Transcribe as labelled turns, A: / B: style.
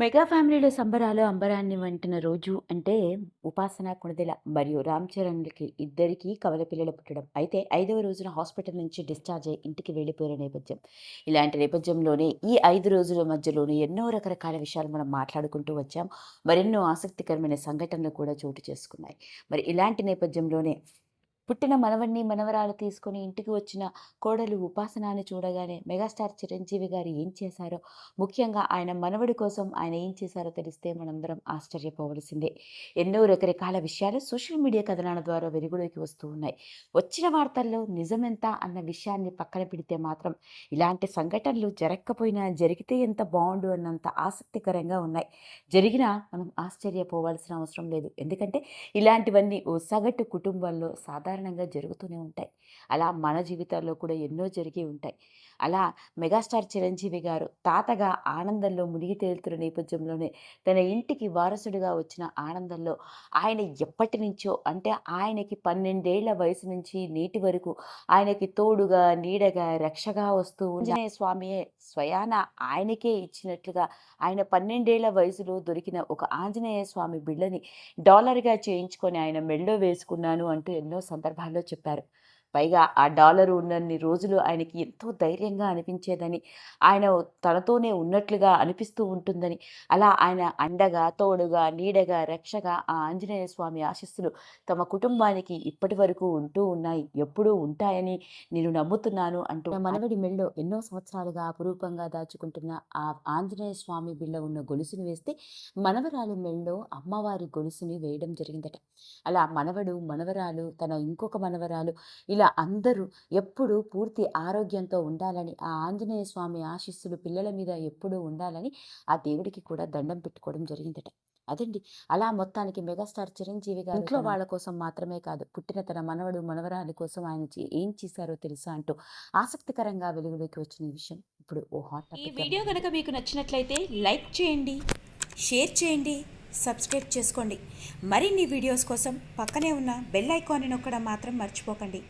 A: Mega ఫ్యామిలీలో సంబరాలు అంబరాన్ని వంటిన రోజు అంటే ఉపాసన కొణిదెల మరియు రామ్ చరణ్‌లకి ఇద్దరికీ కవల పిల్లలు పుట్టడం. అయితే 5వ రోజున హాస్పిటల్ నుంచి డిశ్చార్జ్ అయ్యి ఇంటికి వెళ్ళిపోయిన నేపథ్యం. ఇలాంటి నేపథ్యంలోనే ఈ 5 రోజుల మధ్యలోనే ఎన్నో రకరకాల విషయాలు మనం మాట్లాడుకుంటూ వచ్చాం. మరెన్నో ఆసక్తికరమైన సంఘటనలు కూడా చోటు చేసుకున్నాయి. మరి ఇలాంటి నేపథ్యంలోనే పుట్టిన మనవడిని, మనవరాలు తీసుకొని ఇంటికి వచ్చిన కోడలు ఉపాసనని చూడగానే మెగాస్టార్ చిరంజీవి గారు ఏం చేశారో, ముఖ్యంగా ఆయన మనవడి కోసం ఆయన ఏం చేశారో తెలిస్తే మనందరం ఆశ్చర్యపోవలసిందే. ఎన్నో రకరకాల విషయాలు సోషల్ మీడియా కథనాల ద్వారా వెలుగులోకి వస్తూ ఉన్నాయి. వచ్చిన వార్తల్లో నిజమెంత అన్న విషయాన్ని పక్కన పెడితే మాత్రం ఇలాంటి సంఘటనలు జరగకపోయినా జరిగితే ఎంత బావుండు అన్నంత ఆసక్తికరంగా ఉన్నాయి. జరిగినా మనం ఆశ్చర్యపోవాల్సిన అవసరం లేదు. ఎందుకంటే ఇలాంటివన్నీ ఓ సగటు కుటుంబాల్లో సాధారణంగా జరుగుతూనే ఉంటాయి. అలా మన జీవితాల్లో కూడా ఎన్నో జరిగి ఉంటాయి. అలా మెగాస్టార్ చిరంజీవి గారు తాతగా ఆనందంలో మునిగి తేలుతున్న నేపథ్యంలోనే తన ఇంటికి వారసుడిగా వచ్చిన ఆనందంలో ఆయన ఎప్పటినుంచో అంటే ఆయనకి 12 ఏళ్ల వయసు నుంచి నేటి వరకు ఆయనకి తోడుగా, నీడగా, రక్షగా వస్తూ ఉన్న ఆంజనేయ స్వామియే స్వయాన ఆయనకే ఇచ్చినట్లుగా ఆయన 12 ఏళ్ల వయసులో దొరికిన ఒక ఆంజనేయ స్వామి బిళ్ళని డాలర్‌గా చేయించుకొని ఆయన మెడలో వేసుకున్నాను అంటూ ఎన్నో సందర్భాల్లో చెప్పారు. పైగా ఆ డాలర్ ఉన్నన్ని రోజులు ఆయనకి ఎంతో ధైర్యంగా అనిపించేదని, ఆయన తనతోనే ఉన్నట్లుగా అనిపిస్తూ ఉంటుందని, అలా ఆయన అండగా, తోడుగా, నీడగా, రక్షగా ఆ ఆంజనేయ స్వామి ఆశీస్సులు తమ కుటుంబానికి ఇప్పటి వరకు ఉంటూ ఉన్నాయి. ఎప్పుడూ ఉంటాయని నేను నమ్ముతున్నాను అంటూ నా మనవడి మెడలో ఎన్నో సంవత్సరాలుగా అపురూపంగా దాచుకుంటున్న ఆ ఆంజనేయ స్వామి బిళ్ళ ఉన్న గొలుసును వేస్తే మనవరాలి మెడలో అమ్మవారి గొలుసుని వేయడం జరిగిందట. అలా మనవడు, మనవరాలు, తన ఇంకొక మనవరాలు ఇలా అందరూ ఎప్పుడూ పూర్తి ఆరోగ్యంతో ఉండాలని, ఆ ఆంజనేయ స్వామి ఆశీస్సులు పిల్లల మీద ఎప్పుడూ ఉండాలని ఆ దేవుడికి కూడా దండం పెట్టుకోవడం జరిగిందట. అదండి. అలా మొత్తానికి మెగాస్టార్ చిరంజీవి గారు ఇంట్లో వాళ్ళ కోసం మాత్రమే కాదు, పుట్టిన తన మనవడు, మనవరాలి కోసం ఆయన ఏం చేశారో తెలుసా అంటూ ఆసక్తికరంగా వెలుగులోకి వచ్చిన ఈ విషయం ఇప్పుడు ఓ హాట్
B: ఈ
A: టాపిక్‌గా
B: వీడియో
A: మారింది.
B: కనుక మీకు నచ్చినట్లయితే లైక్ చేయండి, షేర్ చేయండి, సబ్స్క్రైబ్ చేసుకోండి. మరిన్ని వీడియోస్ కోసం పక్కనే ఉన్న బెల్ ఐకాన్ని నొక్కడం మాత్రం మర్చిపోకండి.